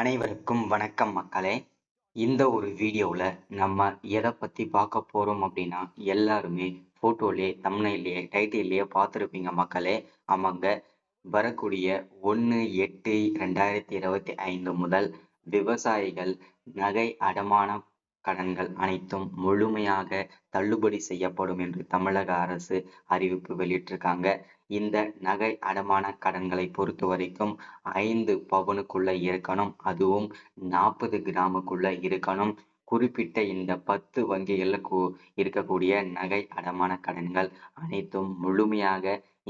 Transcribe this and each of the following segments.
அனைவருக்கும் வணக்கம் மக்களே. இந்த ஒரு வீடியோவில் நம்ம எதை பற்றி பார்க்க போகிறோம் அப்படின்னா, எல்லாருமே ஃபோட்டோலேயே தம்ப்நெயில்லையே டைட்டில்லையே பார்த்துருப்பீங்க மக்களே. ஆமாங்க, வரக்கூடிய 1/8/2025 முதல் விவசாயிகள் நகை அடமான கடன்கள் அனைத்தும் முழுமையாக தள்ளுபடி செய்யப்படும் என்று தமிழக அரசு அறிவிப்பு வெளியிட்டிருக்காங்க. இந்த நகை அடமான கடன்களை பொறுத்த வரைக்கும் 5 பவுனுக்குள்ள இருக்கணும், அதுவும் 40 கிராமுக்குள்ள இருக்கணும். குறிப்பிட்ட இந்த 10 வங்கிகளில் இருக்கக்கூடிய நகை அடமான கடன்கள் அனைத்தும் முழுமையாக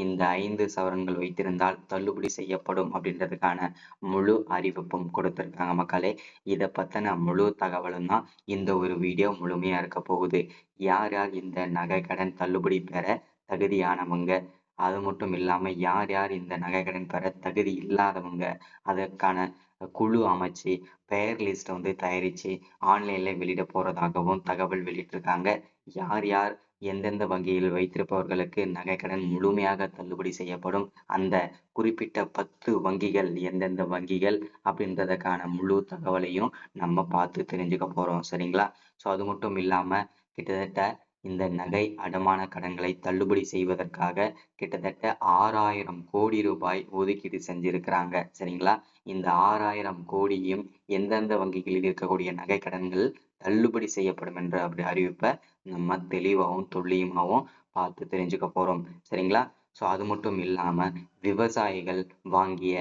இந்த 5 சவரன்கள் வைத்திருந்தால் தள்ளுபடி செய்யப்படும் அப்படின்றதுக்கான முழு அறிவிப்பும் கொடுத்திருக்காங்க மக்களே. இதை பத்தின முழு தகவலும் தான் இந்த ஒரு வீடியோ முழுமையா இருக்க போகுது. யார் யார் இந்த நகை கடன் தள்ளுபடி பெற தகுதியானவங்க, அது மட்டும் இல்லாம யார் யார் இந்த நகை கடன் பெற தகுதி இல்லாதவங்க, அதற்கான குழு அமைச்சு பெயர் லிஸ்ட் தயாரிச்சு ஆன்லைன்ல வெளியிட போறதாகவும் தகவல் வெளியிட்டிருக்காங்க. யார் யார் எந்தெந்த வங்கியில் வைத்திருப்பவர்களுக்கு நகைக்கடன் முழுமையாக தள்ளுபடி செய்யப்படும், அந்த குறிப்பிட்ட 10 வங்கிகள் எந்தெந்த வங்கிகள் அப்படின்றதுக்கான முழு தகவலையும் நம்ம பார்த்து தெரிஞ்சுக்க போறோம். சரிங்களா? ஸோ அது மட்டும் இல்லாம கிட்டத்தட்ட இந்த நகை அடமான கடன்களை தள்ளுபடி செய்வதற்காக கிட்டத்தட்ட 6000 கோடி ரூபாய் ஒதுக்கீடு செஞ்சிருக்கிறாங்க. சரிங்களா? இந்த 6000 கோடியும் எந்தெந்த வங்கிகளில் இருக்கக்கூடிய நகை கடன்கள் தள்ளுபடி செய்யப்படும் என்ற அப்படி அறிவிப்பை நம்ம தெளிவாகவும் துல்லியமாகவும் பார்த்து தெரிஞ்சுக்க போறோம். சரிங்களா? ஸோ அது மட்டும் இல்லாம விவசாயிகள் வாங்கிய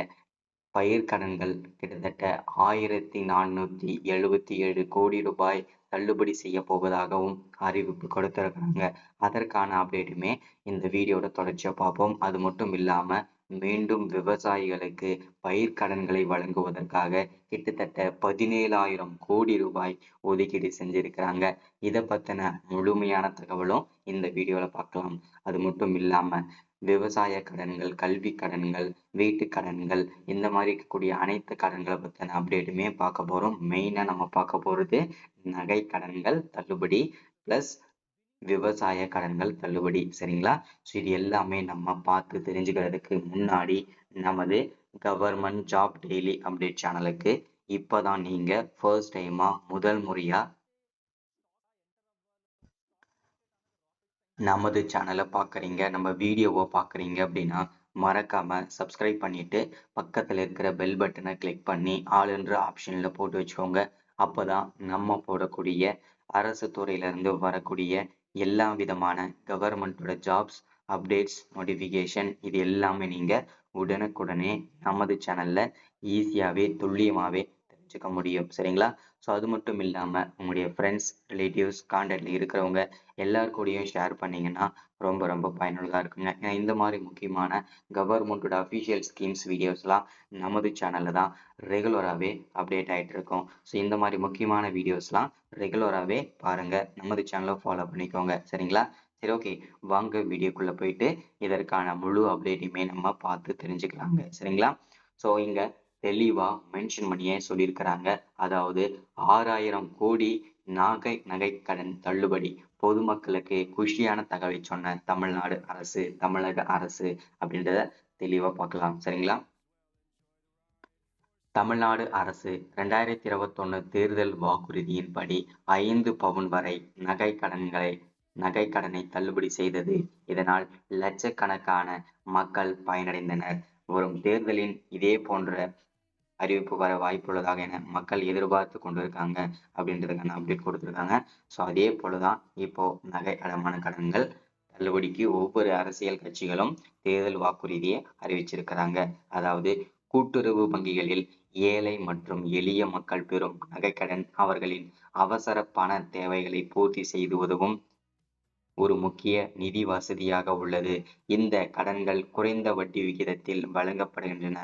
பயிர்க்கடன்கள் கிட்டத்தட்ட 1477 கோடி ரூபாய் தள்ளுபடி செய்ய போவதாகவும் அறிவிப்பு கொடுத்திருக்காங்க. அதற்கான அப்டேட்டுமே இந்த வீடியோட தொடர்ச்சியா பார்ப்போம். அது மட்டும் இல்லாம மீண்டும் விவசாயிகளுக்கு பயிர்க்கடன்களை வழங்குவதற்காக கிட்டத்தட்ட 17,000 கோடி ரூபாய் ஒதுக்கீடு செஞ்சிருக்கிறாங்க. இதை பத்தின முழுமையான தகவலும் இந்த வீடியோல பார்க்கலாம். அது மட்டும் இல்லாம விவசாய கடன்கள், கல்வி கடன்கள், வீட்டு கடன்கள், இந்த மாதிரி இருக்கக்கூடிய அனைத்து கடன்களை பற்றின அப்டேட்டுமே பார்க்க போறோம். மெயினா நம்ம பார்க்க போறது நகை கடன்கள் தள்ளுபடி பிளஸ் விவசாய கடன்கள் தள்ளுபடி. சரிங்களா? ஸோ இது எல்லாமே நம்ம பார்த்து தெரிஞ்சுக்கிறதுக்கு முன்னாடி நமது கவர்மெண்ட் ஜாப் டெய்லி அப்டேட் சேனலுக்கு இப்போதான் நீங்க ஃபர்ஸ்ட் டைமா முதல் முறையா நமது சேனலை பார்க்குறீங்க, நம்ம வீடியோவை பார்க்குறீங்க அப்படின்னா மறக்காம சப்ஸ்கிரைப் பண்ணிட்டு பக்கத்தில் இருக்கிற பெல் பட்டனை கிளிக் பண்ணி ஆல் என்ற ஆப்ஷனில் போட்டு வச்சுக்கோங்க. அப்போதான் நம்ம போடக்கூடிய அரசு துறையிலிருந்து வரக்கூடிய எல்லா விதமான கவர்மெண்ட்டோட ஜாப்ஸ் அப்டேட்ஸ் நோட்டிஃபிகேஷன் இது எல்லாமே நீங்கள் உடனுக்குடனே நமது சேனலில் ஈஸியாகவே துல்லியமாகவே தெரிஞ்சுக்க முடியும். சரிங்களா? ஸோ அது மட்டும் இல்லாமல் உங்களுடைய ஃப்ரெண்ட்ஸ், ரிலேட்டிவ்ஸ், கான்டாக்டில் இருக்கிறவங்க எல்லாருக்கூடையும் ஷேர் பண்ணிங்கன்னா ரொம்ப ரொம்ப பயனுள்ளதாக இருக்குங்க. ஏன்னா இந்த மாதிரி முக்கியமான கவர்மெண்ட்டோட அஃபிஷியல் ஸ்கீம்ஸ் வீடியோஸ்லாம் நமது சேனலில் தான் ரெகுலராகவே அப்டேட் ஆகிட்டு இருக்கும். ஸோ இந்த மாதிரி முக்கியமான வீடியோஸ்லாம் ரெகுலராகவே பாருங்கள், நமது சேனலை ஃபாலோ பண்ணிக்கோங்க. சரிங்களா? சரி, ஓகே, வாங்க வீடியோக்குள்ளே போயிட்டு இதற்கான முழு அப்டேட்டையுமே நம்ம பார்த்து தெரிஞ்சுக்கலாங்க. சரிங்களா? ஸோ இங்கே தெளிவாக மென்ஷன் பண்ணியே சொல்லியிருக்கிறாங்க. அதாவது 6000 கோடி நகை கடன் தள்ளுபடி. பொதுமக்களுக்கு குஷியான தகவலை சொன்ன தமிழ்நாடு அரசு, தமிழக அரசு அப்படின்றத தெளிவா பார்க்கலாம். சரிங்களா? தமிழ்நாடு அரசு 2021 தேர்தல் வாக்குறுதியின்படி 5 பவுன் வரை நகை கடனை தள்ளுபடி செய்தது. இதனால் லட்சக்கணக்கான மக்கள் பயனடைந்தனர். வரும் தேர்தலின் இதே போன்ற அறிவிப்பு வர வாய்ப்புள்ளதாக என மக்கள் எதிர்பார்த்து கொண்டிருக்காங்க அப்படின்றதுக்கான அப்டேட் கொடுத்துருக்காங்க. ஸோ அதே போலதான் இப்போ நகை அடமான கடன்கள் தள்ளுபடிக்கு ஒவ்வொரு அரசியல் கட்சிகளும் தேர்தல் வாக்குறுதியை அறிவிச்சிருக்கிறாங்க. அதாவது கூட்டுறவு வங்கிகளில் ஏழை மற்றும் எளிய மக்கள் பெறும் நகைக்கடன் அவர்களின் அவசர பண தேவைகளை பூர்த்தி செய்து உதவும் ஒரு முக்கிய நிதி வசதியாக உள்ளது. இந்த கடன்கள் குறைந்த வட்டி விகிதத்தில் வழங்கப்படுகின்றன.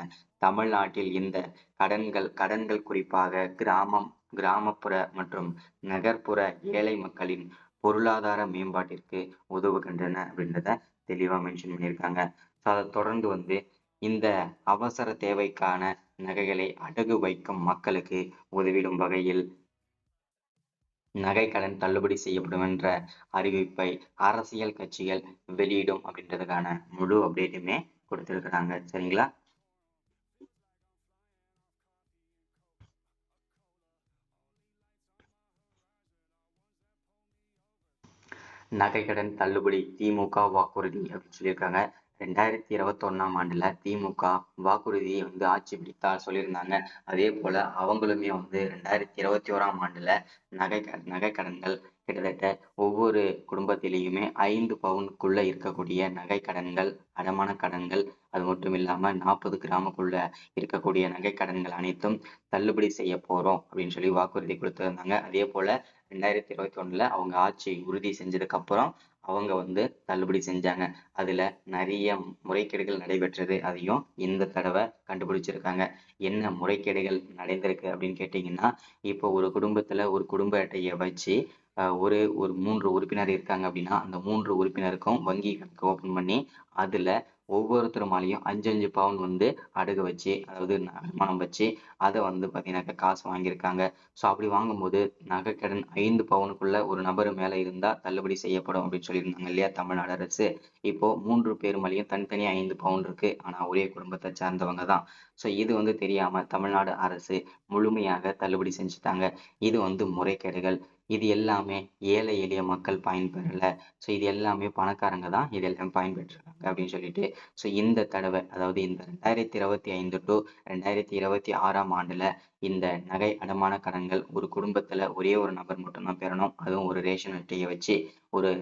தமிழ்நாட்டில் இந்த கடன்கள் குறிப்பாக கிராமப்புற மற்றும் நகர்ப்புற ஏழை மக்களின் பொருளாதார மேம்பாட்டிற்கு உதவுகின்றன அப்படின்றத தெளிவா மென்ஷன் பண்ணியிருக்காங்க. அதை தொடர்ந்து இந்த அவசர தேவைக்கான நகைகளை அடகு வைக்கும் மக்களுக்கு உதவிடும் வகையில் நகை கடன் தள்ளுபடி செய்யப்படும் என்ற அறிவிப்பை அரசியல் கட்சிகள் வெளியிடும் அப்படின்றதுக்கான முழு அப்டேட்டுமே கொடுத்திருக்கிறாங்க. சரிங்களா? நகைக்கடன் தள்ளுபடி திமுக வாக்குறுதி அப்படின்னு சொல்லியிருக்காங்க. 2021ஆம் ஆண்டுல திமுக வாக்குறுதியை ஆட்சி பிடித்தா சொல்லியிருந்தாங்க. அதே போல அவங்களுமே 2021ஆம் ஆண்டுல நகைக்கடன்கள் கிட்டத்தட்ட ஒவ்வொரு குடும்பத்திலேயுமே 5 பவுனுக்குள்ள இருக்கக்கூடிய நகை கடன்கள், அடமான கடன்கள், அது மட்டும் இல்லாம 40 கிராமுக்குள்ள இருக்கக்கூடிய நகை கடன்கள் அனைத்தும் தள்ளுபடி செய்ய போறோம் அப்படின்னு சொல்லி வாக்குறுதி கொடுத்திருந்தாங்க. அதே போல 2021ல அவங்க ஆட்சி உறுதி செஞ்சதுக்கு அப்புறம் அவங்க தள்ளுபடி செஞ்சாங்க. அதுல நிறைய முறைகேடுகள் நடைபெற்றது. அதையும் இந்த தடவை கண்டுபிடிச்சிருக்காங்க. என்ன முறைகேடுகள் நடந்திருக்கு அப்படின்னு கேட்டீங்கன்னா, இப்போ ஒரு குடும்பத்துல ஒரு குடும்ப அட்டையை வச்சு ஒரு ஒரு 3 உறுப்பினர் இருக்காங்க அப்படின்னா, அந்த 3 உறுப்பினருக்கும் வங்கி கணக்கு ஓபன் பண்ணி அதுல ஒவ்வொருத்தர் மேலயும் 5 பவுன் அடகு வச்சு, அதாவது அடமானம் வச்சு அதை பாத்தீங்கன்னாக்கா காசு வாங்கியிருக்காங்க. ஸோ அப்படி வாங்கும்போது நகைக்கடன் 5 பவுனுக்குள்ள ஒரு நபர் மேல இருந்தா தள்ளுபடி செய்யப்படும் அப்படின்னு சொல்லியிருந்தாங்க இல்லையா தமிழ்நாடு அரசு. இப்போ 3 பேர் மேலயும் தனித்தனியா 5 பவுன் இருக்கு. ஆனா ஒரே குடும்பத்தை சார்ந்தவங்க தான். ஸோ இது தெரியாம தமிழ்நாடு அரசு முழுமையாக தள்ளுபடி செஞ்சுட்டாங்க. இது முறைகேடுகள். இது எல்லாமே ஏழை எளிய மக்கள் பயன்பெறல. ஸோ இது எல்லாமே பணக்காரங்க தான் இது எல்லாம் பயன்பெற்றிருக்காங்க அப்படின்னு சொல்லிட்டு, ஸோ இந்த தடவை அதாவது இந்த 2025 டு 2026ஆம் ஆண்டுல இந்த நகை அடமான கடன்கள் ஒரு குடும்பத்துல ஒரே ஒரு நபர் மட்டும்தான் பெறணும். அதுவும் ஒரு ரேஷன் அட்டையை வச்சு ஒரு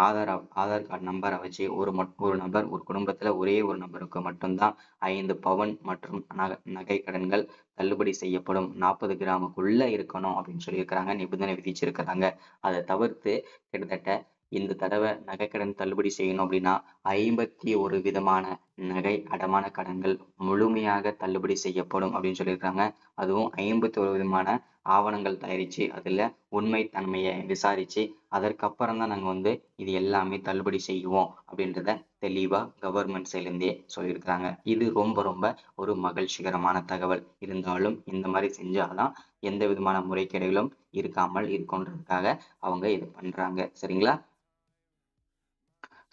ஆதார் கார்டு நம்பரை வச்சு ஒரு நபர் ஒரு குடும்பத்துல ஒரே ஒரு நபருக்கு மட்டும்தான் 5 பவன் மற்றும் நகை கடன்கள் தள்ளுபடி செய்யப்படும். 40 கிராமுக்குள்ள இருக்கணும் அப்படின்னு சொல்லியிருக்கிறாங்க, நிபந்தனை விதிச்சிருக்கிறாங்க. அதை தவிர்த்து கிட்டத்தட்ட இந்த தடவை நகைக்கடன் தள்ளுபடி செய்யணும் அப்படின்னா 51 விதமான நகை அடமான கடன்கள் முழுமையாக தள்ளுபடி செய்யப்படும் அப்படின்னு சொல்லியிருக்காங்க. அதுவும் 51 விதமான ஆவணங்கள் தயாரிச்சு அதுல உண்மை தன்மையை விசாரிச்சு அதற்கப்புறம் தான் நாங்க இது எல்லாமே தள்ளுபடி செய்வோம் அப்படின்றத தெளிவா கவர்மெண்ட் சைட்ல இருந்தே சொல்லியிருக்கிறாங்க. இது ரொம்ப ரொம்ப ஒரு மகிழ்ச்சிகரமான தகவல். இருந்தாலும் இந்த மாதிரி செஞ்சாதான் எந்த விதமான முறைகேடுகளும் இருக்காமல் இருக்குன்றதுக்காக அவங்க இது பண்றாங்க. சரிங்களா?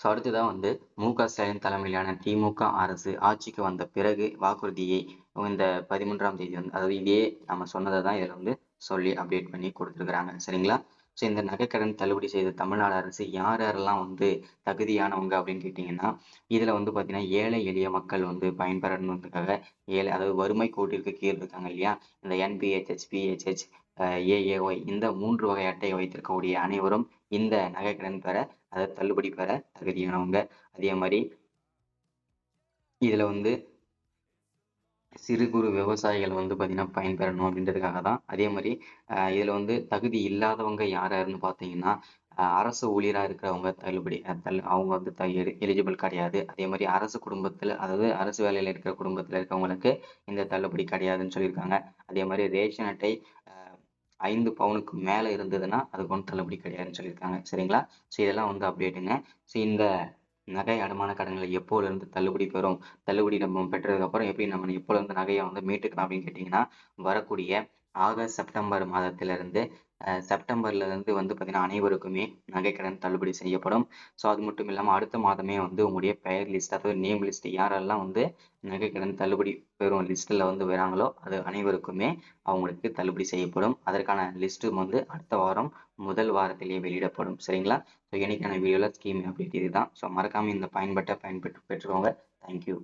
ஸோ அடுத்ததான் மு.க. ஸ்டாலின் தலைமையிலான திமுக அரசு ஆட்சிக்கு வந்த பிறகு வாக்குறுதியை இந்த 13ஆம் தேதி அதாவது இதே நம்ம சொன்னதை தான் இதில் சொல்லி அப்டேட் பண்ணி கொடுத்துருக்குறாங்க. சரிங்களா? ஸோ இந்த நகைக்கடன் தள்ளுபடி செய்த தமிழ்நாடு அரசு யார் யாரெல்லாம் தகுதியானவங்க அப்படின்னு கேட்டிங்கன்னா, இதில் பார்த்தீங்கன்னா ஏழை எளிய மக்கள் பயன்பெறணுன்றதுக்காக அதாவது வறுமை கோட்டிற்கு கீழ் இருக்காங்க இல்லையா, இந்த என்பிஹெச், பிஹெச்ஹெச், ஏஏஒய் இந்த 3 வகை அட்டை வைத்திருக்கக்கூடிய அனைவரும் இந்த நகைக்கடன் பெற, அதை தள்ளுபடி பெற தகுதியானவங்க. அதே மாதிரி இதுல சிறு குறு விவசாயிகள் பார்த்தீங்கன்னா பயன்பெறணும் அப்படின்றதுக்காக தான். அதே மாதிரி இதுல தகுதி இல்லாதவங்க யார் யாருன்னு பார்த்தீங்கன்னா, அரசு ஊழியரா இருக்கிறவங்க தள்ளுபடி அவங்க எலிஜிபிள் கிடையாது. அதே மாதிரி அரசு குடும்பத்துல அதாவது அரசு வேலையில இருக்கிற குடும்பத்துல இருக்கவங்களுக்கு இந்த தள்ளுபடி கிடையாதுன்னு சொல்லியிருக்காங்க. அதே மாதிரி ரேஷன் அட்டை 5 பவுனுக்கு மேல இருந்ததுன்னா அதுக்கு தள்ளுபடி கிடையாதுன்னு சொல்லியிருக்காங்க. சரிங்களா? ஸோ இதெல்லாம் அப்டேட்டுங்க. ஸோ இந்த நகை அடமான கடன்களை எப்போல இருந்து தள்ளுபடி பெறும், தள்ளுபடி நம்ம பெற்றதுக்கு அப்புறம் எப்படி நம்ம எப்போல இருந்து நகையை மீட்டுக்கலாம் அப்படின்னு கேட்டீங்கன்னா, வரக்கூடிய ஆகஸ்ட் செப்டம்பர் மாதத்திலிருந்து செப்டம்பர்ல இருந்து பார்த்தீங்கன்னா அனைவருக்குமே நகைக்கடன் தள்ளுபடி செய்யப்படும். ஸோ அது மட்டும் இல்லாமல் அடுத்த மாதமே உங்களுடைய பெயர் லிஸ்ட் அதாவது நேம் லிஸ்ட் யாரெல்லாம் நகைக்கடன் தள்ளுபடி பெறும் லிஸ்ட்ல வராங்களோ அது அனைவருக்குமே அவங்களுக்கு தள்ளுபடி செய்யப்படும். அதற்கான லிஸ்ட்டும் அடுத்த வாரம் முதல் வாரத்திலேயே வெளியிடப்படும். சரிங்களா? ஸோ இன்னைக்கான வீடியோல ஸ்கீம் அப்டேட் இதுதான். ஸோ மறக்காம இந்த பயன்பெற்று பெற்றுக்கோங்க. தேங்க்யூ.